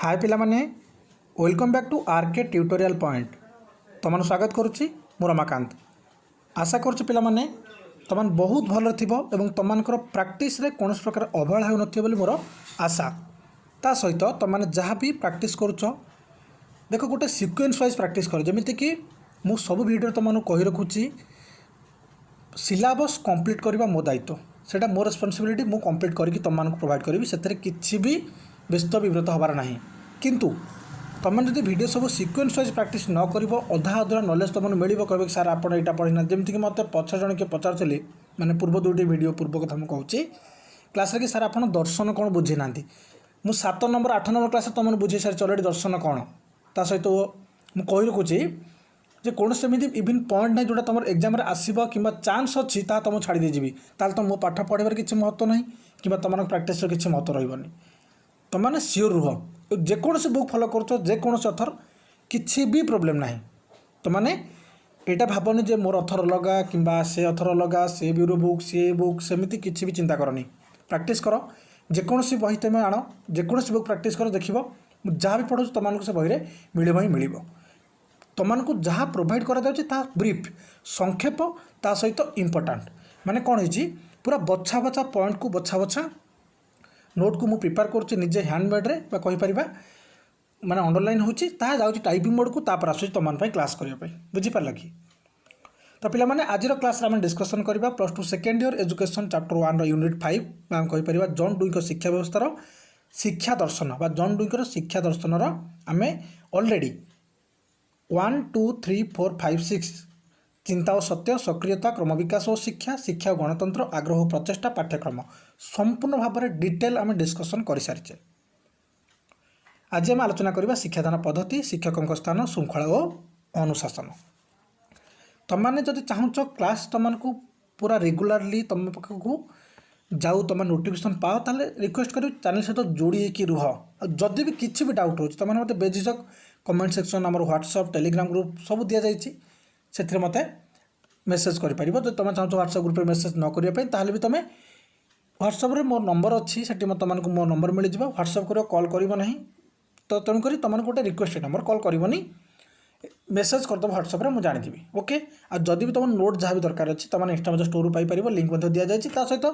हाय पिला माने welcome back to RK tutorial point तुम स्वागत करुच्ची मु रमाकांत आशा करुच्ची पिला माने तुम बहुत भल थी तुम प्रैक्टिस रे कौन प्रकार अवहेला हो न मोर आशा ता सहित तुमने जहाँ भी प्रैक्टिस करुच देख गोटे सिक्वेन्स वाइज प्रैक्टिस कर जमीती कि मु सब वीडियो तुमको कही रखुची सिलेबस कंप्लीट करवा मो दायित्व सेटा मो रेस्पॉन्सिबिलिटी मु कंप्लीट करके तुमको प्रोवाइड करी से किसी भी व्यस्त विव्रत हबार ना किंतु तुम जब वीडियो सब सिक्वेन्स वाइज प्रैक्टिस न कर अधा अधूरा नॉलेज तुमको मिल कहे सार आप यहाँ पढ़ीना जमीक मत पचास जन किए पचारे मैंने पूर्व दुईटी वीडियो पूर्व कथा मुझे क्लास कि सार आप दर्शन कौन बुझी ना मु 7 नंबर 8 नंबर क्लास तुमने बुझे सारी अलरेडी दर्शन कौन ता सहित मुझे कही रखुची जे कौन सेमती इवन पॉइंट ना जोटा तुम एग्जाम आसब कि चान्स अच्छी तुम छाड़ी देजी ताल तो मो पाठ पढ़ार किसी महत्व ना कि तुम प्रैक्टिस किसी महत्व रही तुमने सियोर रुह जेकोसी बुक फॉलो कर जेकोसी अथर किसी भी प्रोब्लेम ना तुमने यहाँ भावनी जे मोर अथर अलगा कि से अथर अलगा से ब्यूरो बुक सी बुक सेमती किसी भी चिंता करनी प्रैक्टिस कर जेकोसी बही तुम आण जेकोसी बुक प्रैक्टिस कर देख जहाँ भी पढ़ू तुमको से बही मिल ही मिल तुमको जहाँ प्रोवाइड करा ब्रीफ संक्षेप ता सहित इम्पोर्टाट माने कौन है पूरा बछा बछा पॉइंट को बछा बछा नोट को मु प्रिपेयर करुच्ची निजे हैंडमेड रे कहीपर माने अंडरलाइन होची ता जाउची टाइपिंग मोड को तापर आसुची तुम क्लास करने बुझीपार कि तो पिला माने आज क्लास आम डिस्कसन करवा plus two second year education chapter 1 unit 5 आम कहीपर जॉन डुई शिक्षा व्यवस्थार शिक्षा दर्शन बा जॉन डुई शिक्षा दर्शन आम ऑलरेडी 1 2 3 4 5 6 चिंता और सत्य सक्रियता क्रम विकास और शिक्षा शिक्षा और गणतंत्र आग्रह और प्रचेषा पाठ्यक्रम संपूर्ण भाव में डिटेल आम डिस्कसन कर सारी आज आम आलोचना करवा शिक्षादान पद्धति शिक्षकों स्थान श्रृंखला और अनुशासन तुमने जब चाहूच क्लास तुमको पूरा रेगुलारली तुम पाखक जाऊ तुम नोटिफिकेशन पाओ ताले रिक्वेस्ट कर चैनल सहित जोड़ी होकर रुह जदि भी किसी भी डाउट हो तुमने मत बेझिझक कमेंट सेक्शन आम व्हाट्सएप टेलीग्राम ग्रुप सब दि जाइए से मत मेसेज कर तुम चाहो व्हाट्सएप ग्रुप मेसेज न करने भी तुम व्हाट्सएप रे मोर नंबर अच्छी से तुमको मो नंबर मिल जाए व्हाट्सएप कर कॉल कर तो तेणुक तुमको गोटे रिक्वेस्ट नंबर कॉल करनी मेसेज करदेव व्हाट्सएप मुझे जानीदेवी ओके आ जदि भी तुम नोट जहाँ भी दरकार अच्छी तुमने इंस्टा स्टोर पाइपर लिंक दि जाए सहित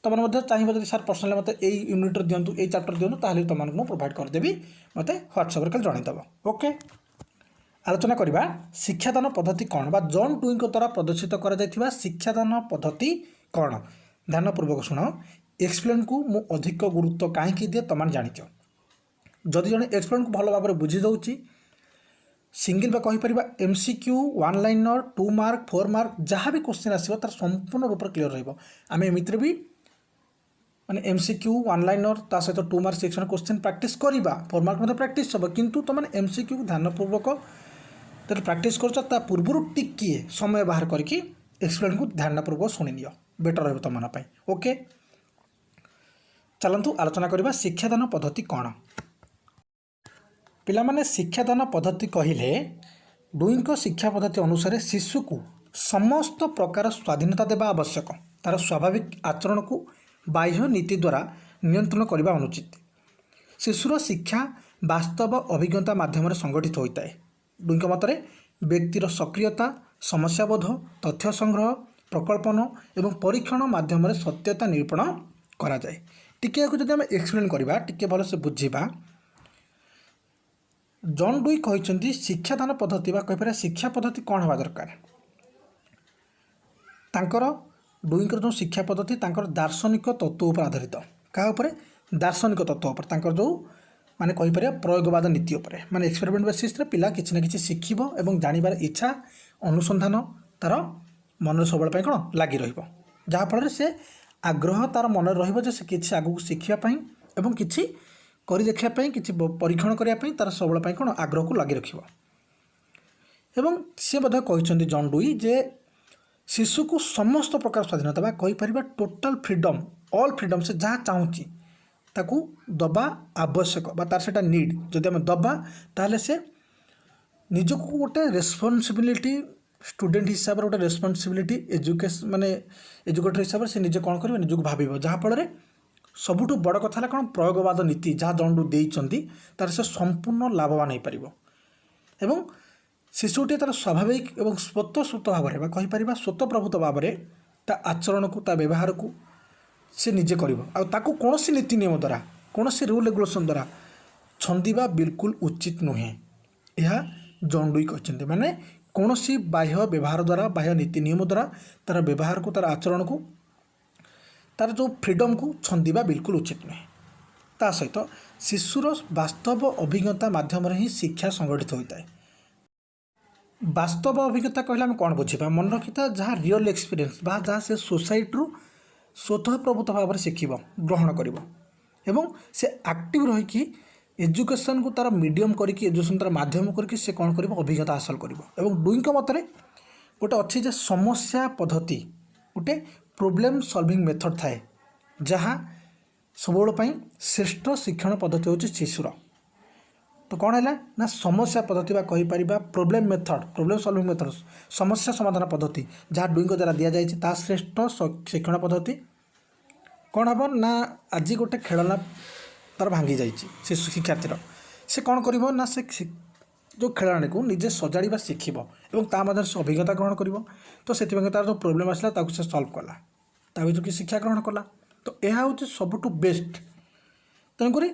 तुमने चाहिए जब सार पर्सनाली मत यूनिट दिंतु ये चैप्टर दिंतु ताहले तुमको मुझे प्रोवाइड करदेवी मत व्हाट्सएप कल जनईदेव ओके आलोचना करवा शिक्षादान पद्धति कौन बा जॉन डुई द्वारा प्रदर्शित कर शिक्षादान पद्धति कौन ध्यानपूर्वक शुण एक्सप्लेन को मु अधिक गुरुत्व कहीं दिए तुम जाच जदि जन एक्सप्लेन को भल भाव में बुझी दूसरी सिंगल बा कहीपर MCQ 1 लाइनर 2 मार्क 4 मार्क जहाँ भी क्वेश्चन आसो तार संपूर्ण रूप से क्लीयर रही एमती भी माने MCQ 1 लाइनर ता सहित 2 मार्क सेक्शन क्वेश्चन प्रैक्टिस करवा 4 मार्क मतलब प्रैक्टिस हम किंतु तुमने MCQ को ध्यानपूर्वक जब प्रैक्टिस कर पूर्व टिके समय बाहर करके एक्सप्लेन को ध्यानपूर्वक शुणी नि बेटर रही तुम ओके चलतु आलोचना करवा शिक्षादान पद्धति कौन पिला माने शिक्षादान पद्धति कहले डुई शिक्षा पद्धति अनुसार शिशु को समस्त प्रकार स्वाधीनता देवा आवश्यक तार स्वाभाविक आचरण को बाह्य नीति द्वारा नियंत्रण करने अनुचित शिशुर शिक्षा वास्तव अभिज्ञता माध्यम संगठित होता है डुई मतरे व्यक्तिर सक्रियता समस्याबोध तथ्य संग्रह प्रकल्पन एवं परीक्षण माध्यम सत्यता निरूपण करा जाए टिके जब आम एक्सप्लेन करवा टिके भल से बुझा जॉन डुई कहते शिक्षादान पद्धति कहीपर शिक्षा पद्धति कौन हवा दरकार तांकर डुईंकर जो शिक्षा पद्धति तांकर दार्शनिक तत्व पर आधारित क्या दार्शनिक तत्व पर जो माने कहीपर प्रयोगवाद नीति उपर माने एक्सपेरिमेंट बेसिस रे पिला किसी ना कि शिखब और जानवर इच्छा अनुसंधान तार मन सब कौन लगी रहाँफल से आग्रह तार मन रे किसी आगू शिखापी और किसी कर देखापी किसी परीक्षण करने तार सब कौन आग्रह को लगी रख सी कहते जॉन डुई जे शिशु को समस्त प्रकार स्वाधीनता कहीपर टोटाल फ्रीडम ऑल फ्रीडम से जहाँ चाहूँगी ताकू दबा आवश्यक तार से नीड जदि आम दबा ताहले से निजक गोटे रेस्पॉन्सिबिलिटी स्टूडेंट हिसाब से गोटे रेस्पॉन्सिबिलिटी एजुकेशन माने एजुकेटर हिसाब से निजे कौन कर निजक भाव जहाँफल ସବୁଠୁ ବଡ଼ କଥା ହେଲା କ'ଣ ପ୍ରୟୋଗବାଦ ନୀତି ଯାହା ଜଣ୍ଡୁ ଦେଇଛନ୍ତି ତାର ସେ ସମ୍ପୂର୍ଣ୍ଣ ଲାଭବାନ ହୋଇପାରିବ ଏବଂ ଶିଶୁଟି ତାର ସ୍ୱାଭାବିକ ଏବଂ ସ୍ୱତଃସ୍ଫୂର୍ତ୍ତ ଭାବରେ ବା କହିପାରିବା ସ୍ୱତଃପ୍ରଭୂତ ଭାବରେ ତା ଆଚରଣକୁ ତା ବ୍ୟବହାରକୁ ସେ ନିଜେ କରିବ ଆଉ ତାକୁ କୌଣସି ନୀତି ନିୟମ ଦ୍ୱାରା କୌଣସି ରୁଲ୍ ରେଗୁଲେସନ୍ ଦ୍ୱାରା ଛନ୍ଦିବା ବିଲକୁଲ ଉଚିତ ନୁହେଁ। ଏହା ଜଣ୍ଡୁଇ କହିଛନ୍ତି ମାନେ କୌଣସି ବାହ୍ୟ ବ୍ୟବହାର ଦ୍ୱାରା ବାହ୍ୟ ନୀତି ନିୟମ ଦ୍ୱାରା ତାର ବ୍ୟବହାରକୁ ତାର ଆଚରଣକୁ ତାର ଯେଉଁ ଫ୍ରିଡ଼ମ୍କୁ ଛନ୍ଦିବା ବିଲକୁଲ ଉଚିତ ନୁହେଁ। ତା ସହିତ ଶିଶୁର ବାସ୍ତବ ଅଭିଜ୍ଞତା ମାଧ୍ୟମରେ ହିଁ ଶିକ୍ଷା ସଂଗଠିତ ହୋଇଥାଏ। ବାସ୍ତବ ଅଭିଜ୍ଞତା କହିଲେ ଆମେ କ'ଣ ବୁଝିବା ମନେ ରଖିଥିବା ଯାହା ରିଅଲ୍ ଏକ୍ସପିରିଏନ୍ସ ବା ଯାହା ସେ ସୋସାଇଟିରୁ ସ୍ୱତଃପ୍ରଭୂତ ଭାବରେ ଶିଖିବ ଗ୍ରହଣ କରିବ ଏବଂ ସେ ଆକ୍ଟିଭ୍ ରହିକି ଏଜୁକେସନ୍କୁ ତାର ମିଡ଼ିୟମ୍ କରିକି ଏଜୁକେସନ୍ ତାର ମାଧ୍ୟମ କରିକି ସେ କ'ଣ କରିବ ଅଭିଜ୍ଞତା ହାସଲ କରିବ। ଏବଂ ଡୁଇଙ୍କ ମତରେ ଗୋଟେ ଅଛି ଯେ ସମସ୍ୟା ପଦ୍ଧତି ଗୋଟେ ପ୍ରୋବ୍ଲେମ୍ ସଲଭିଂ ମେଥଡ଼ ଥାଏ ଯାହା ସବୁବେଳ ପାଇଁ ଶ୍ରେଷ୍ଠ ଶିକ୍ଷଣ ପଦ୍ଧତି ହେଉଛି ଶିଶୁର। ତ କ'ଣ ହେଲା ନା ସମସ୍ୟା ପଦ୍ଧତି ବା କହିପାରିବା ପ୍ରୋବ୍ଲେମ୍ ସଲଭିଂ ମେଥଡ଼ ସମସ୍ୟା ସମାଧାନ ପଦ୍ଧତି ଯାହା ଡୁଇଙ୍କ ଦ୍ୱାରା ଦିଆଯାଇଛି ତାହା ଶ୍ରେଷ୍ଠ ଶିକ୍ଷଣ ପଦ୍ଧତି। କ'ଣ ହେବ ନା ଆଜି ଗୋଟେ ଖେଳନା ତାର ଭାଙ୍ଗି ଯାଇଛି ସେ ଶିକ୍ଷାର୍ଥୀର ସେ କ'ଣ କରିବ ନା ସେ ଯେଉଁ ଖେଳଣାକୁ ନିଜେ ସଜାଡ଼ିବା ଶିଖିବ ଏବଂ ତା ମଧ୍ୟରେ ସେ ଅଭିଜ୍ଞତା ଗ୍ରହଣ କରିବ। ତ ସେଥିପାଇଁ ତାର ଯେଉଁ ପ୍ରୋବ୍ଲେମ୍ ଆସିଲା ତାକୁ ସେ ସଲ୍ଭ କଲା ତା ଭିତରୁ କି ଶିକ୍ଷା ଗ୍ରହଣ କଲା। ତ ଏହା ହେଉଛି ସବୁଠୁ ବେଷ୍ଟ। ତେଣୁକରି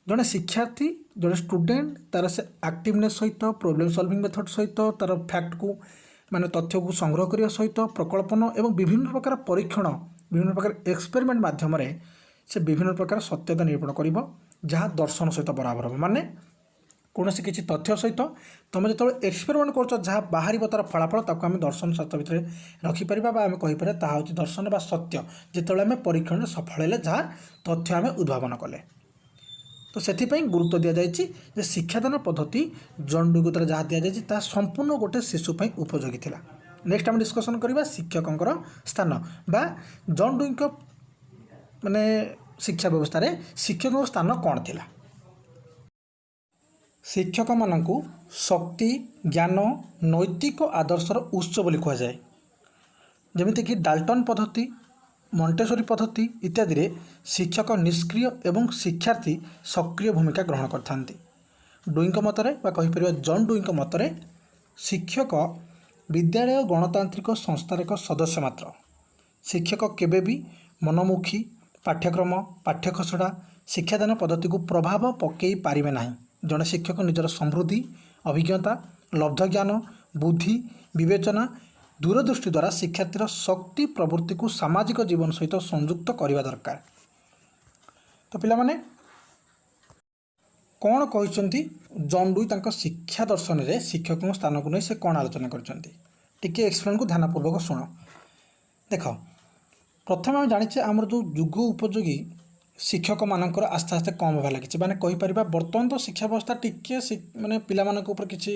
ଜଣେ ଶିକ୍ଷାର୍ଥୀ ଜଣେ ଷ୍ଟୁଡେଣ୍ଟ ତାର ସେ ଆକ୍ଟିଭନେସ୍ ସହିତ ପ୍ରୋବ୍ଲେମ୍ ସଲଭିଂ ମେଥଡ଼ ସହିତ ତାର ଫ୍ୟାକ୍ଟକୁ ମାନେ ତଥ୍ୟକୁ ସଂଗ୍ରହ କରିବା ସହିତ ପ୍ରକଳ୍ପନ ଏବଂ ବିଭିନ୍ନ ପ୍ରକାର ପରୀକ୍ଷଣ ବିଭିନ୍ନ ପ୍ରକାର ଏକ୍ସପେରିମେଣ୍ଟ ମାଧ୍ୟମରେ ସେ ବିଭିନ୍ନ ପ୍ରକାର ସତ୍ୟତା ନିରୂପଣ କରିବ ଯାହା ଦର୍ଶନ ସହିତ ବରାବର ହେବ। ମାନେ କୌଣସି କିଛି ତଥ୍ୟ ସହିତ ତୁମେ ଯେତେବେଳେ ଏକ୍ସପେରିମେଣ୍ଟ କରୁଛ ଯାହା ବାହାରିବ ତାର ଫଳାଫଳ ତାକୁ ଆମେ ଦର୍ଶନ ଶାସ୍ତ୍ର ଭିତରେ ରଖିପାରିବା ବା ଆମେ କହିପାରିବା ତାହା ହେଉଛି ଦର୍ଶନ ବା ସତ୍ୟ ଯେତେବେଳେ ଆମେ ପରୀକ୍ଷଣରେ ସଫଳ ହେଲେ ଯାହା ତଥ୍ୟ ଆମେ ଉଦ୍ଭାବନ କଲେ। ତ ସେଥିପାଇଁ ଗୁରୁତ୍ୱ ଦିଆଯାଇଛି ଯେ ଶିକ୍ଷାଦାନ ପଦ୍ଧତି ଜଣ୍ଡୁଙ୍କ ଦ୍ୱାରା ଯାହା ଦିଆଯାଇଛି ତାହା ସମ୍ପୂର୍ଣ୍ଣ ଗୋଟେ ଶିଶୁ ପାଇଁ ଉପଯୋଗୀ ଥିଲା। ନେକ୍ସଟ ଆମେ ଡିସ୍କସନ୍ କରିବା ଶିକ୍ଷକଙ୍କର ସ୍ଥାନ ବା ଜଣ୍ଡୁଙ୍କ ମାନେ ଶିକ୍ଷା ବ୍ୟବସ୍ଥାରେ ଶିକ୍ଷକଙ୍କ ସ୍ଥାନ କ'ଣ ଥିଲା। ଶିକ୍ଷକମାନଙ୍କୁ ଶକ୍ତି ଜ୍ଞାନ ନୈତିକ ଆଦର୍ଶର ଉତ୍ସ ବୋଲି କୁହାଯାଏ। ଯେମିତିକି ଡାଲ୍ଟନ ପଦ୍ଧତି ମଣ୍ଟେସୋରୀ ପଦ୍ଧତି ଇତ୍ୟାଦିରେ ଶିକ୍ଷକ ନିଷ୍କ୍ରିୟ ଏବଂ ଶିକ୍ଷାର୍ଥୀ ସକ୍ରିୟ ଭୂମିକା ଗ୍ରହଣ କରିଥାନ୍ତି। ଡୁଇଙ୍କ ମତରେ ବା କହିପାରିବା ଜନ୍ ଡୁଇଙ୍କ ମତରେ ଶିକ୍ଷକ ବିଦ୍ୟାଳୟ ଗଣତାନ୍ତ୍ରିକ ସଂସ୍ଥାର ଏକ ସଦସ୍ୟ ମାତ୍ର। ଶିକ୍ଷକ କେବେ ବି ମନମୁଖୀ ପାଠ୍ୟକ୍ରମ ପାଠ୍ୟଖସଡ଼ା ଶିକ୍ଷାଦାନ ପଦ୍ଧତିକୁ ପ୍ରଭାବ ପକାଇ ପାରିବେ ନାହିଁ। ଜଣେ ଶିକ୍ଷକ ନିଜର ସମୃଦ୍ଧି ଅଭିଜ୍ଞତା ଲବ୍ଧ ଜ୍ଞାନ ବୁଦ୍ଧି ବିବେଚନା ଦୂରଦୃଷ୍ଟି ଦ୍ୱାରା ଶିକ୍ଷାର୍ଥୀର ଶକ୍ତି ପ୍ରବୃତ୍ତିକୁ ସାମାଜିକ ଜୀବନ ସହିତ ସଂଯୁକ୍ତ କରିବା ଦରକାର। ତ ପିଲାମାନେ କ'ଣ କହିଛନ୍ତି ଜନ୍ ଡୁଇ ତାଙ୍କ ଶିକ୍ଷା ଦର୍ଶନରେ ଶିକ୍ଷକଙ୍କ ସ୍ଥାନକୁ ନେଇ ସେ କ'ଣ ଆଲୋଚନା କରିଛନ୍ତି ଟିକେ ଏକ୍ସପ୍ଲେନ୍କୁ ଧ୍ୟାନପୂର୍ବକ ଶୁଣ। ଦେଖ ପ୍ରଥମେ ଆମେ ଜାଣିଛେ ଆମର ଯେଉଁ ଯୁଗ ଉପଯୋଗୀ ଶିକ୍ଷକମାନଙ୍କର ଆସ୍ତେ ଆସ୍ତେ କମ୍ ହେବା ଲାଗିଛି। ମାନେ କହିପାରିବା ବର୍ତ୍ତମାନ ତ ଶିକ୍ଷା ବ୍ୟବସ୍ଥା ଟିକିଏ ମାନେ ପିଲାମାନଙ୍କ ଉପରେ କିଛି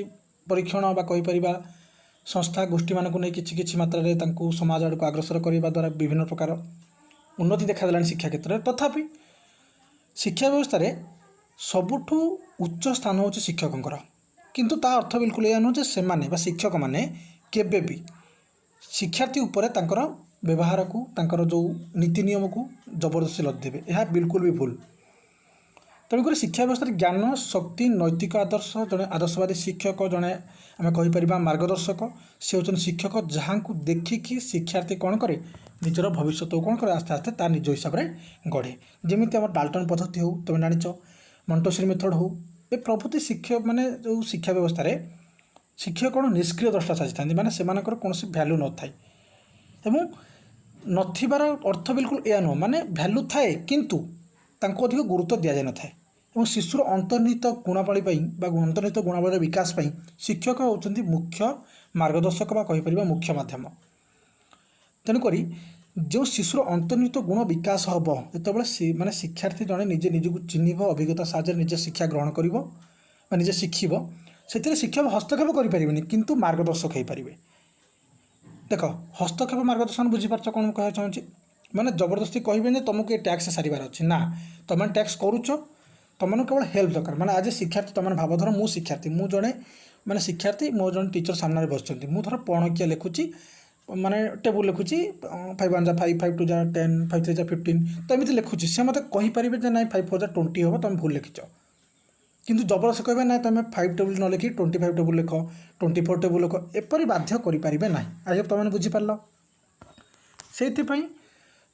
ପରୀକ୍ଷଣ ବା କହିପାରିବା ସଂସ୍ଥା ଗୋଷ୍ଠୀମାନଙ୍କୁ ନେଇ କିଛି କିଛି ମାତ୍ରାରେ ତାଙ୍କୁ ସମାଜ ଆଡ଼କୁ ଅଗ୍ରସର କରିବା ଦ୍ୱାରା ବିଭିନ୍ନ ପ୍ରକାର ଉନ୍ନତି ଦେଖାଦେଲାଣି ଶିକ୍ଷା କ୍ଷେତ୍ରରେ। ତଥାପି ଶିକ୍ଷା ବ୍ୟବସ୍ଥାରେ ସବୁଠୁ ଉଚ୍ଚ ସ୍ଥାନ ହେଉଛି ଶିକ୍ଷକଙ୍କର। କିନ୍ତୁ ତା ଅର୍ଥ ବିଲକୁଲ ଏହା ନୁହେଁ ଯେ ସେମାନେ ବା ଶିକ୍ଷକମାନେ କେବେ ବି ଶିକ୍ଷାର୍ଥୀ ଉପରେ ତାଙ୍କର ବ୍ୟବହାରକୁ ତାଙ୍କର ଯେଉଁ ନୀତି ନିୟମକୁ ଜବରଦସ୍ତି ଲଦି ଦେବେ ଏହା ବିଲକୁଲ ବି ଭୁଲ। ତେଣୁକରି ଶିକ୍ଷା ବ୍ୟବସ୍ଥାରେ ଜ୍ଞାନ ଶକ୍ତି ନୈତିକ ଆଦର୍ଶ ଜଣେ ଆଦର୍ଶବାଦୀ ଶିକ୍ଷକ ଜଣେ ଆମେ କହିପାରିବା ମାର୍ଗଦର୍ଶକ ସେ ହେଉଛନ୍ତି ଶିକ୍ଷକ ଯାହାଙ୍କୁ ଦେଖିକି ଶିକ୍ଷାର୍ଥୀ କ'ଣ କରେ ନିଜର ଭବିଷ୍ୟତକୁ କ'ଣ କରେ ଆସ୍ତେ ଆସ୍ତେ ତା ନିଜ ହିସାବରେ ଗଢ଼େ। ଯେମିତି ଆମର ଡାଲ୍ଟନ ପଦ୍ଧତି ହେଉ ତୁମେ ଜାଣିଛ ମଣ୍ଟେସୋରୀ ମେଥଡ଼ ହେଉ ଏ ପ୍ରଭୃତି ମାନେ ଯେଉଁ ଶିକ୍ଷା ବ୍ୟବସ୍ଥାରେ ଶିକ୍ଷକ କ'ଣ ନିଷ୍କ୍ରିୟ ଦ୍ରଷ୍ଟା ସାଜିଥାନ୍ତି। ମାନେ ସେମାନଙ୍କର କୌଣସି ଭ୍ୟାଲୁ ନଥାଏ ଏବଂ ନଥିବାର ଅର୍ଥ ବିଲକୁଲ ଏହା ନୁହଁ। ମାନେ ଭ୍ୟାଲୁ ଥାଏ କିନ୍ତୁ ତାଙ୍କୁ ଅଧିକ ଗୁରୁତ୍ୱ ଦିଆଯାଇନଥାଏ ଏବଂ ଶିଶୁର ଅନ୍ତର୍ନିହିତ ଗୁଣାବଳୀ ପାଇଁ ବା ଅନ୍ତର୍ନିହିତ ଗୁଣାବଳୀର ବିକାଶ ପାଇଁ ଶିକ୍ଷକ ହେଉଛନ୍ତି ମୁଖ୍ୟ ମାର୍ଗଦର୍ଶକ ବା କହିପାରିବା ମୁଖ୍ୟ ମାଧ୍ୟମ। ତେଣୁକରି ଯେଉଁ ଶିଶୁର ଅନ୍ତର୍ନିହିତ ଗୁଣ ବିକାଶ ହେବ ଯେତେବେଳେ ମାନେ ଶିକ୍ଷାର୍ଥୀ ଜଣେ ନିଜେ ନିଜକୁ ଚିହ୍ନିବ ଅଭିଜ୍ଞତା ସାହାଯ୍ୟରେ ନିଜେ ଶିକ୍ଷା ଗ୍ରହଣ କରିବ ବା ନିଜେ ଶିଖିବ ସେଥିରେ ଶିକ୍ଷକ ହସ୍ତକ୍ଷେପ କରିପାରିବେନି କିନ୍ତୁ ମାର୍ଗଦର୍ଶକ ହୋଇପାରିବେ। ଦେଖ ହସ୍ତକ୍ଷେପ ମାର୍ଗଦର୍ଶନ ବୁଝିପାରୁଛ କ'ଣ ମୁଁ କହିବାକୁ ଚାହୁଁଛି। ମାନେ ଜବରଦସ୍ତି କହିବେନି ଯେ ତୁମକୁ ଏ ଟ୍ୟାକ୍ସ ସାରିବାର ଅଛି ନା ତୁମେ ଟ୍ୟାକ୍ସ କରୁଛ ତୁମମାନଙ୍କୁ କେବଳ ହେଲ୍ପ ଦରକାର। ମାନେ ଆଜି ଶିକ୍ଷାର୍ଥୀ ତୁମେ ଭାବ ଧର ମୁଁ ଶିକ୍ଷାର୍ଥୀ ମୁଁ ଜଣେ ମାନେ ଶିକ୍ଷାର୍ଥୀ ମୋ ଜଣେ ଟିଚର ସାମ୍ନାରେ ବସିଛନ୍ତି ମୁଁ ଧର ପଣକିଆ ଲେଖୁଛି ମାନେ ଟେବୁଲ୍ ଲେଖୁଛି 5 1 5 5 2 10 5 3 15 ତ ଏମିତି ଲେଖୁଛି, ସେ ମୋତେ କହିପାରିବେ ଯେ ନାଇଁ 5 4 20 ହେବ, ତୁମେ ଭୁଲ ଲେଖିଛ। କିନ୍ତୁ ଜବରଦସ୍ତ କହିବେ ନାଇଁ ତୁମେ 5 ଟେବୁଲ୍ ନ ଲେଖି 25 ଟେବୁଲ୍ ଲେଖ, 24 ଟେବୁଲ୍ ଲେଖ, ଏପରି ବାଧ୍ୟ କରିପାରିବେ ନାହିଁ। ଆଜି ତୁମେ ବୁଝିପାରିଲ। ସେଇଥିପାଇଁ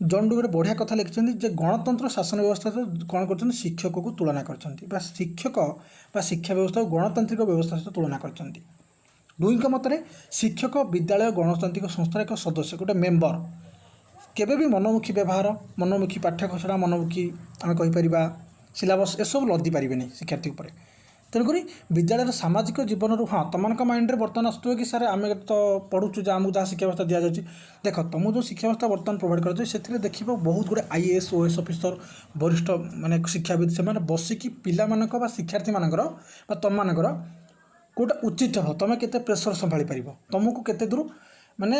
ଜନ୍ ଡୁଇ ଗୋଟେ ବଢ଼ିଆ କଥା ଲେଖିଛନ୍ତି ଯେ ଗଣତନ୍ତ୍ର ଶାସନ ବ୍ୟବସ୍ଥା କ'ଣ କରିଛନ୍ତି, ଶିକ୍ଷକକୁ ତୁଳନା କରିଛନ୍ତି, ବା ଶିକ୍ଷକ ବା ଶିକ୍ଷା ବ୍ୟବସ୍ଥାକୁ ଗଣତାନ୍ତ୍ରିକ ବ୍ୟବସ୍ଥା ସହିତ ତୁଳନା କରିଛନ୍ତି। ଡୁଇଙ୍କ ମତରେ ଶିକ୍ଷକ ବିଦ୍ୟାଳୟ ଗଣତାନ୍ତ୍ରିକ ସଂସ୍ଥାର ଏକ ସଦସ୍ୟ, ଗୋଟେ ମେମ୍ବର। କେବେ ବି ମନମୁଖୀ ବ୍ୟବହାର, ମନମୁଖୀ ପାଠ୍ୟଖସଡ଼ା, ମନମୁଖୀ ଆମେ କହିପାରିବା ସିଲାବସ୍ ଏସବୁ ଲଦି ପାରିବେନି ଶିକ୍ଷାର୍ଥୀ ଉପରେ। ତେଣୁକରି ବିଦ୍ୟାଳୟର ସାମାଜିକ ଜୀବନରୁ ତୁମମାନଙ୍କ ମାଇଣ୍ଡରେ ବର୍ତ୍ତମାନ ଆସୁଥିବ କି ସାର୍ ଆମେ ତ ପଢ଼ୁଛୁ ଯେ ଆମକୁ ଯାହା ଶିକ୍ଷା ବ୍ୟବସ୍ଥା ଦିଆଯାଉଛି। ଦେଖ ତୁମକୁ ଯେଉଁ ଶିକ୍ଷା ବ୍ୟବସ୍ଥା ବର୍ତ୍ତମାନ ପ୍ରୋଭାଇଡ଼ କରାଯାଉଛି ସେଥିରେ ଦେଖିବ ବହୁତ ଗୁଡ଼ିଏ IAS OS ଅଫିସର, ବରିଷ୍ଠ ମାନେ ଶିକ୍ଷାବିତ୍, ସେମାନେ ବସିକି ପିଲାମାନଙ୍କ ବା ଶିକ୍ଷାର୍ଥୀମାନଙ୍କର ବା ତୁମମାନଙ୍କର କେଉଁଟା ଉଚିତ ହେବ, ତୁମେ କେତେ ପ୍ରେସର ସମ୍ଭାଳି ପାରିବ, ତୁମକୁ କେତେ ଦୂର ମାନେ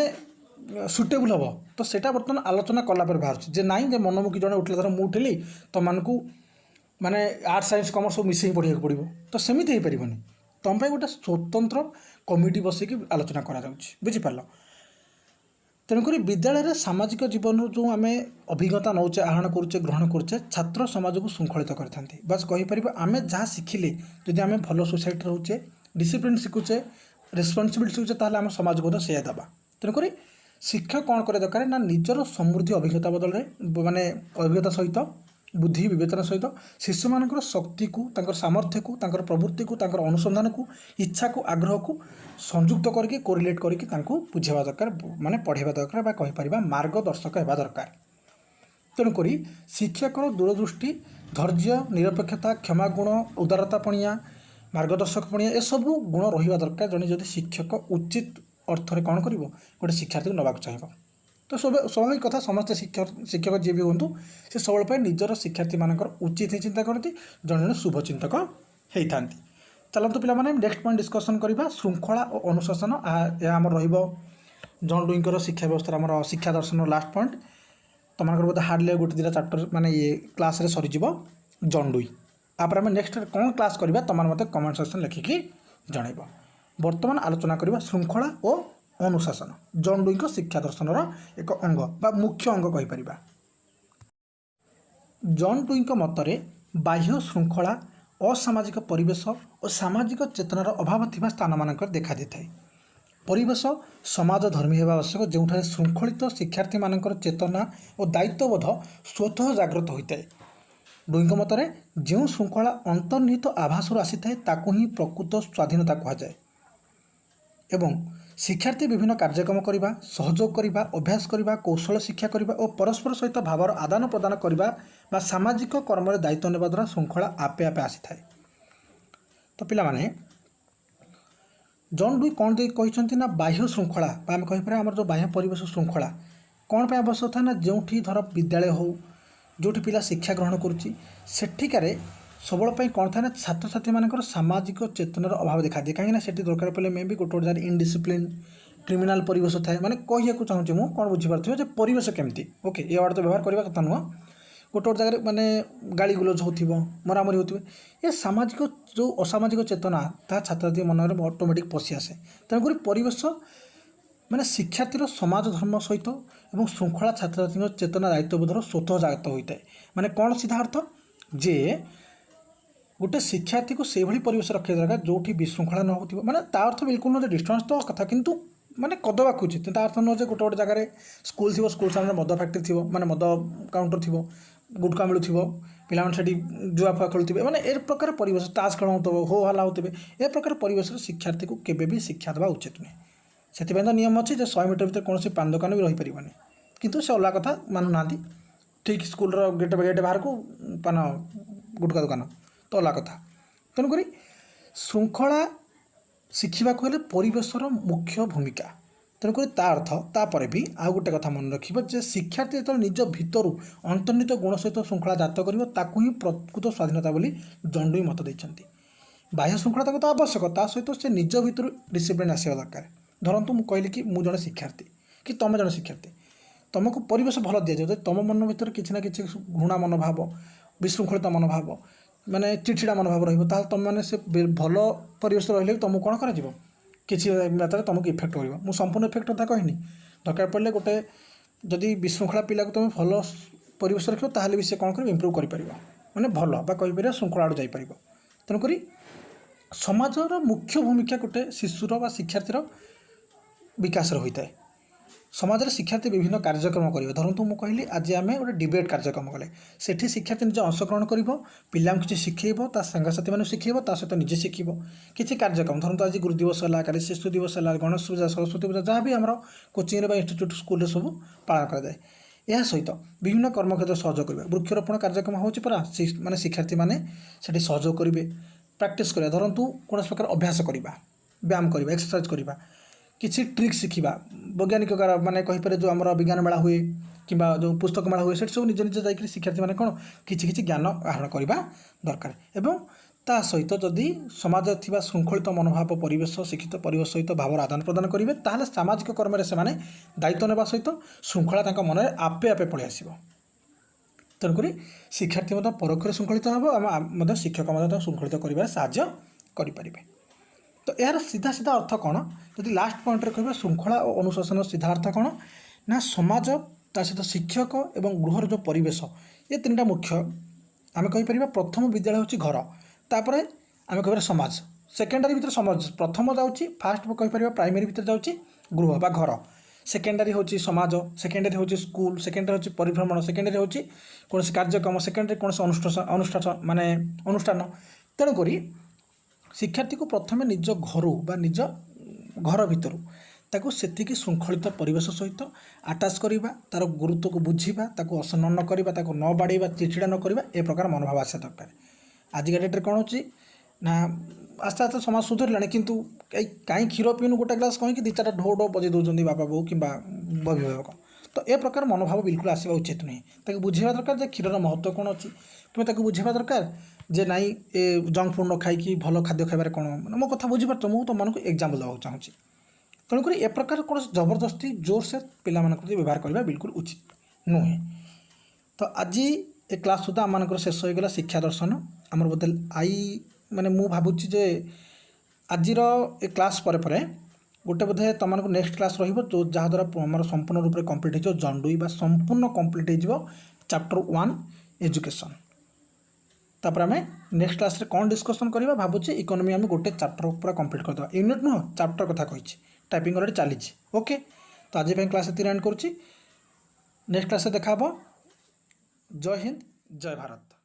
ସୁଟେବୁଲ୍ ହେବ, ତ ସେଇଟା ବର୍ତ୍ତମାନ ଆଲୋଚନା କଲା ପରେ ବାହାରୁଛି ଯେ ନାଇଁ ଯେ ମନମୁଖୀ ଜଣେ ଉଠିଲା, ଧର ମୁଁ ଉଠିଲି ତୁମମାନଙ୍କୁ ମାନେ ଆର୍ଟ୍ସ ସାଇନ୍ସ କମର୍ସ ସବୁ ମିଶେଇକି ପଢ଼ିବାକୁ ପଡ଼ିବ, ତ ସେମିତି ହେଇପାରିବନି। ତୁମ ପାଇଁ ଗୋଟେ ସ୍ୱତନ୍ତ୍ର କମିଟି ବସିକି ଆଲୋଚନା କରାଯାଉଛି, ବୁଝିପାରିଲ। ତେଣୁକରି ବିଦ୍ୟାଳୟରେ ସାମାଜିକ ଜୀବନରୁ ଯେଉଁ ଆମେ ଅଭିଜ୍ଞତା ନେଉଛେ, ଆହରଣ କରୁଛେ, ଗ୍ରହଣ କରୁଛେ, ଛାତ୍ର ସମାଜକୁ ଶୃଙ୍ଖଳିତ କରିଥାନ୍ତି। ବାସ୍ କହିପାରିବା ଆମେ ଯାହା ଶିଖିଲେ, ଯଦି ଆମେ ଭଲ ସୋସାଇଟିରେ ରହୁଛେ, ଡିସିପ୍ଲିନ୍ ଶିଖୁଛେ, ରେସ୍ପନ୍ସିବିଲିଟି ଶିଖୁଛେ, ତାହେଲେ ଆମେ ସମାଜକୁ ମଧ୍ୟ ସେଇଆ ଦେବା। ତେଣୁକରି ଶିକ୍ଷକ କ'ଣ କରିବା ଦରକାର ନା ନିଜର ସମୃଦ୍ଧି ଅଭିଜ୍ଞତା ବଦଳରେ ମାନେ ଅଭିଜ୍ଞତା ସହିତ, ବୁଦ୍ଧି ବିବେଚନା ସହିତ ଶିଶୁମାନଙ୍କର ଶକ୍ତିକୁ, ତାଙ୍କର ସାମର୍ଥ୍ୟକୁ, ତାଙ୍କର ପ୍ରବୃତ୍ତିକୁ, ତାଙ୍କର ଅନୁସନ୍ଧାନକୁ, ଇଚ୍ଛାକୁ, ଆଗ୍ରହକୁ ସଂଯୁକ୍ତ କରିକି କୋରିଲେଟ୍ କରିକି ତାଙ୍କୁ ବୁଝାଇବା ଦରକାର, ମାନେ ପଢ଼ାଇବା ଦରକାର, ବା କହିପାରିବା ମାର୍ଗଦର୍ଶକ ହେବା ଦରକାର। ତେଣୁକରି ଶିକ୍ଷକର ଦୂରଦୃଷ୍ଟି, ଧୈର୍ଯ୍ୟ, ନିରପେକ୍ଷତା, କ୍ଷମାଗୁଣ, ଉଦାରତାପଣିଆ, ମାର୍ଗଦର୍ଶକପଣିଆ ଏସବୁ ଗୁଣ ରହିବା ଦରକାର। ଜଣେ ଯଦି ଶିକ୍ଷକ ଉଚିତ ଅର୍ଥରେ କ'ଣ କରିବ, ଗୋଟେ ଶିକ୍ଷାର୍ଥୀକୁ ନେବାକୁ ଚାହିଁବ, ତ ସ୍ୱାଭାବିକ କଥା ସମସ୍ତେ ଶିକ୍ଷକ ଯିଏ ବି ହୁଅନ୍ତୁ ସେ ସବୁବେଳେ ପାଇଁ ନିଜର ଶିକ୍ଷାର୍ଥୀମାନଙ୍କର ଉଚିତ ହିଁ ଚିନ୍ତା କରନ୍ତି, ଜଣେ ଜଣେ ଶୁଭଚିନ୍ତକ ହେଇଥାନ୍ତି। ଚାଲନ୍ତୁ ପିଲାମାନେ ନେକ୍ସଟ ପଏଣ୍ଟ ଡିସ୍କସନ୍ କରିବା, ଶୃଙ୍ଖଳା ଓ ଅନୁଶାସନ। ଏହା ଆମର ରହିବ ଜନ୍ ଡୁଇଙ୍କର ଶିକ୍ଷା ବ୍ୟବସ୍ଥାର ଆମର ଶିକ୍ଷା ଦର୍ଶନର ଲାଷ୍ଟ ପଏଣ୍ଟ। ତୁମମାନଙ୍କର ବୋଧେ ହାର୍ଡ଼ଲି ଗୋଟେ ଦୁଇଟା ଚାପ୍ଟର ମାନେ ଇଏ କ୍ଲାସ୍ରେ ସରିଯିବ ଜନ୍ ଡୁଇ। ତାପରେ ଆମେ ନେକ୍ସଟ କ'ଣ କ୍ଲାସ୍ କରିବା ତୁମମାନେ ମୋତେ କମେଣ୍ଟ ସେକ୍ସନ୍ ଲେଖିକି ଜଣାଇବ। ବର୍ତ୍ତମାନ ଆଲୋଚନା କରିବା ଶୃଙ୍ଖଳା ଓ ଅନୁଶାସନ, ଜନ୍ ଡୁଇଙ୍କ ଶିକ୍ଷା ଦର୍ଶନର ଏକ ଅଙ୍ଗ ବା ମୁଖ୍ୟ ଅଙ୍ଗ କହିପାରିବା। ଜନ୍ ଡୁଇଙ୍କ ମତରେ ବାହ୍ୟ ଶୃଙ୍ଖଳା ଅସାମାଜିକ ପରିବେଶ ଓ ସାମାଜିକ ଚେତନାର ଅଭାବ ଥିବା ସ୍ଥାନମାନଙ୍କରେ ଦେଖାଦେଇଥାଏ। ପରିବେଶ ସମାଜ ଧର୍ମୀ ହେବା ଆବଶ୍ୟକ, ଯେଉଁଠାରେ ଶୃଙ୍ଖଳିତ ଶିକ୍ଷାର୍ଥୀମାନଙ୍କର ଚେତନା ଓ ଦାୟିତ୍ୱବୋଧ ସ୍ୱତଃ ଜାଗ୍ରତ ହୋଇଥାଏ। ଡୁଇଙ୍କ ମତରେ ଯେଉଁ ଶୃଙ୍ଖଳା ଅନ୍ତର୍ନିହିତ ଆଭାସରୁ ଆସିଥାଏ ତାକୁ ହିଁ ପ୍ରକୃତ ସ୍ୱାଧୀନତା କୁହାଯାଏ ଏବଂ ଶିକ୍ଷାର୍ଥୀ ବିଭିନ୍ନ କାର୍ଯ୍ୟକ୍ରମ କରିବା, ସହଯୋଗ କରିବା, ଅଭ୍ୟାସ କରିବା, କୌଶଳ ଶିକ୍ଷା କରିବା ଓ ପରସ୍ପର ସହିତ ଭାବର ଆଦାନ ପ୍ରଦାନ କରିବା ବା ସାମାଜିକ କର୍ମରେ ଦାୟିତ୍ୱ ନେବା ଦ୍ୱାରା ଶୃଙ୍ଖଳା ଆପେ ଆପେ ଆସିଥାଏ। ତ ପିଲାମାନେ ଜନ୍ ଡୁଇ କ'ଣ ଦେଇ କହିଛନ୍ତି ନା ବାହ୍ୟ ଶୃଙ୍ଖଳା ବା ଆମେ କହିପାରିବା ଆମର ଯେଉଁ ବାହ୍ୟ ପରିବେଶ ଶୃଙ୍ଖଳା କ'ଣ ପାଇଁ ଆବଶ୍ୟକ ଥାଏ ନା ଯେଉଁଠି ଧର ବିଦ୍ୟାଳୟ ହେଉ, ଯେଉଁଠି ପିଲା ଶିକ୍ଷା ଗ୍ରହଣ କରୁଛି ସେଠିକାରେ ସବୁବେଳେ ପାଇଁ କ'ଣ ଥାଏ ନା ଛାତ୍ରଛାତ୍ରୀମାନଙ୍କର ସାମାଜିକ ଚେତନାର ଅଭାବ ଦେଖାଦିଏ। କାହିଁକିନା ସେଠି ଦରକାର ପଡ଼ିଲେ ମେ ବି ଗୋଟେ ଗୋଟେ ଜାଗାରେ ଇନଡିସିପ୍ଲିନ୍, କ୍ରିମିନାଲ୍ ପରିବେଶ ଥାଏ। ମାନେ କହିବାକୁ ଚାହୁଁଛି ମୁଁ କ'ଣ ବୁଝିପାରୁଥିବ ଯେ ପରିବେଶ କେମିତି, ଓକେ ଏ ୱାର୍ଡ଼ ତ ବ୍ୟବହାର କରିବା କଥା ନୁହଁ। ଗୋଟେ ଗୋଟେ ଜାଗାରେ ମାନେ ଗାଳି ଗୁଲଜ ହେଉଥିବ, ମରାମରି ହେଉଥିବ, ଏ ସାମାଜିକ ଯେଉଁ ଅସାମାଜିକ ଚେତନା ତାହା ଛାତ୍ରଛାତ୍ରୀ ମନରେ ଅଟୋମେଟିକ୍ ପଶି ଆସେ। ତେଣୁକରି ପରିବେଶ ମାନେ ଶିକ୍ଷାର୍ଥୀର ସମାଜ ଧର୍ମ ସହିତ ଏବଂ ଶୃଙ୍ଖଳା ଛାତ୍ରଛାତ୍ରୀଙ୍କ ଚେତନା ଦାୟିତ୍ୱବୋଧର ସ୍ୱତଃ ଜାଗ୍ରତ ହୋଇଥାଏ। ମାନେ କ'ଣ ସିଧା ଅର୍ଥ ଯେ ଗୋଟେ ଶିକ୍ଷାର୍ଥୀକୁ ସେଇଭଳି ପରିବେଶ ରଖିବା ଦରକାର ଯେଉଁଠି ବିଶୃଙ୍ଖଳା ନ ହେଉଥିବ। ମାନେ ତା ଅର୍ଥ ବିଲକୁଲ ନୁହେଁ ଯେ ଡିଷ୍ଟାନ୍ସ ତ କଥା, କିନ୍ତୁ ମାନେ କଦବାକୁ ଉଚିତ। ତା ଅର୍ଥ ନୁହେଁ ଯେ ଗୋଟେ ଗୋଟେ ଜାଗାରେ ସ୍କୁଲ ଥିବ, ସ୍କୁଲ ସାମନାରେ ମଦ ଫ୍ୟାକ୍ଟ୍ରି ଥିବ, ମାନେ ମଦ କାଉଣ୍ଟର ଥିବ, ଗୁଟକା ମିଳୁଥିବ, ପିଲାମାନେ ସେଠି ଜୁଆ ଫୁଆ ଖେଳୁଥିବେ, ମାନେ ଏ ପ୍ରକାର ପରିବେଶ, ତାସ୍ ଖେଳ ହେଉଥିବ, ହୋ ହାଲା ହେଉଥିବେ, ଏ ପ୍ରକାର ପରିବେଶରେ ଶିକ୍ଷାର୍ଥୀକୁ କେବେ ବି ଶିକ୍ଷା ଦେବା ଉଚିତ ନୁହେଁ। ସେଥିପାଇଁ ତ ନିୟମ ଅଛି ଯେ 100 ମିଟର ଭିତରେ କୌଣସି ପାନ ଦୋକାନ ବି ରହିପାରିବନି, କିନ୍ତୁ ସେ ଅଲଗା କଥା ମାନୁନାହାନ୍ତି। ଠିକ୍ ସ୍କୁଲର ଗେଟ୍ ବାହାରକୁ ପାନ ଗୁଟକା ଦୋକାନ ତ ଅଲଗା କଥା। ତେଣୁକରି ଶୃଙ୍ଖଳା ଶିଖିବାକୁ ହେଲେ ପରିବେଶର ମୁଖ୍ୟ ଭୂମିକା। ତେଣୁକରି ତା ଅର୍ଥ ତାପରେ ବି ଆଉ ଗୋଟେ କଥା ମନେ ରଖିବ ଯେ ଶିକ୍ଷାର୍ଥୀ ଯେତେବେଳେ ନିଜ ଭିତରୁ ଅନ୍ତର୍ନିହିତ ଗୁଣ ସହିତ ଶୃଙ୍ଖଳା ଜାତ କରିବ ତାକୁ ହିଁ ପ୍ରକୃତ ସ୍ୱାଧୀନତା ବୋଲି ଜନ୍ ଡୁଇ ମତ ଦେଇଛନ୍ତି। ବାହ୍ୟ ଶୃଙ୍ଖଳା ତାକୁ ତ ଆବଶ୍ୟକ, ତା ସହିତ ସେ ନିଜ ଭିତରୁ ଡିସିପ୍ଲିନ୍ ଆସିବା ଦରକାର। ଧରନ୍ତୁ ମୁଁ କହିଲି କି ମୁଁ ଜଣେ ଶିକ୍ଷାର୍ଥୀ କି ତୁମେ ଜଣେ ଶିକ୍ଷାର୍ଥୀ, ତୁମକୁ ପରିବେଶ ଭଲ ଦିଆଯାଉ, ଯଦି ତୁମ ମନ ଭିତରେ କିଛି ନା କିଛି ଘୃଣା ମନୋଭାବ, ବିଶୃଙ୍ଖଳିତ ମନୋଭାବ, ମାନେ ଚିଡ଼ଚିଡ଼ା ମନୋଭାବ ରହିବ, ତାହେଲେ ତୁମମାନେ ସେ ଭଲ ପରିବେଶ ରହିଲେ ବି ତୁମକୁ କ'ଣ କରାଯିବ, କିଛି ମାତ୍ରାରେ ତୁମକୁ ଇଫେକ୍ଟ କରିବ। ମୁଁ ସମ୍ପୂର୍ଣ୍ଣ ଇଫେକ୍ଟ କଥା କହିନି, दरकार पड़े गोटे जदि विशृंखला पिला को तुम भल परिवेश रख ताहले भी से कौन कर इम्प्रूव कर माने भल बा कहीपर श्रृंखला आड़ जापर तेणुक समाजर मुख्य भूमिका गोटे शिशुर बा शिक्षार्थीर विकास होता है। समाज में शिक्षार्थी विभिन्न कार्यक्रम करेंगे धरतु मुझे कहली आज आम गोटे डिबेट कार्यक्रम कले सेठी शिक्षार्थी निजे अंशग्रहण कर पिला किसी शिखेब सांगसाथी मैंने शिखेब सहित निजे शिखब किसी कार्यक्रम धरतु आज गुरु दिवस है कल शिशु दिवस है गणेश पूजा सरस्वती पूजा जहाँ भी आम कोचिंग इंस्टीट्यूट स्कूल सब पालन कराए यह सहित विभिन्न कर्मक्षेत्र सहयोग करेंगे वृक्षरोपण कार्यक्रम हो माने शिक्षार्थी मैंने सहयोग करेंगे प्राक्ट करा धरतु कौन प्रकार अभ्यास करवा व्यायाम करवा एक्सरसाइज करवा किसी ट्रिक शिखा वैज्ञानिक माने कहीपर जो आम विज्ञान मेला हुए कि जो पुस्तक मेला हुए से सब निज निज जाकि शिक्षार्थी मैंने कौन किसी ज्ञान आहरण करवा दरकार एवं ता सहित जदि समाज थी श्रृंखलित मनोभाव परिवेश शिक्षित परिवेश सहित भावर आदान प्रदान करेंगे ताहले सामाजिक कर्म से दायित्व नेबा सहित श्रृंखला मन में आपे आपे पलि आसब तेणुक शिक्षार्थी परोक्ष श्रृंखलित हम शिक्षक श्रृंखलित कर साहाय्य करें। तो यार सीधा सीधा अर्थ कौन जदि लास्ट पॉइंट कह श्रृंखला और अनुशासन सीधा अर्थ कौन ना समाज ता सहित शिक्षक एवं गृहर जो परिवेश ये तीन मुख्य आम कहीपर प्रथम विद्यालय हूँ घर तापर आम कह समाज सेकेंडरी भितर समाज प्रथम जाऊँगी फास्ट कहीपर प्राइमरी भितर जाऊँगी गृह बा घर सेकेंडरी हूँ समाज सेकेंडरी हूँ स्कूल सेकेंडरी हूँ परिभ्रमण सेकेंडरी हूँ कौन कार्यक्रम सेकेंडरी कौन अनुष्ठान माने अनुष्ठान तेणुक शिक्षार्थी को प्रथमे निज घर बा निज घर भितर ताको सेतिकी श्रृंखलित परिवेश सहित आटाच करवा तार गुरुत्व को बुझा ताको असम्मान न करवा ताको न बाड़ेवा चिड़चिड़ा न करवा ए प्रकार मनोभाव आसा दरकार। आजिका डेट्रे कौन होची ना आस्ते आस्ते समाज सुधरलानी किंतु कहीं क्षीर पीनु गोटे ग्लास कहीं दी चार ढो ढो बजे दौरान बापा बो कि अभिभावक तो ए प्रकार मनोभाव बिल्कुल आसवा उचित नुहे ताको बुझेवा दरकार जे क्षीर महत्व कौन अच्छी कि बुझेवा दरकार जे नाई ए जंक फूड न खाई भल खाद्य खाइबार कौन मैंने मो कथा बुझीपार मुझे तुम मानक एग्जाम्पल देवाक चाहूँगी तेणुक ए प्रकार कौन जबरदस्ती जोर से पिला व्यवहार करवा बिल्कुल उचित नुहे। तो आज ए क्लास सुधा आम मानक शेष होगा शिक्षा दर्शन आमर बोधे आई माने मु भावुची जे आजिर ए क्लास पर गोटे बोधे तुम नेक्स्ट क्लास रो जहाँद्वारा आम संपूर्ण रूप से कम्प्लीट हो जंडुई संपूर्ण कम्प्लीट हो चैप्टर 1 एजुकेशन तापर आम नेक्स्ट क्लास रे कौन डिस्कसन करवा भावुचे इकोनॉमी आम गोटे चैप्टर पूरा कंप्लीट करदे यूनिट नुह चैप्टर कथा कही टाइपिंग अलरेडी चली ओके। तो आज क्लास एंड करुच्ची नेक्स्ट क्लास देखा। जय हिंद जय भारत।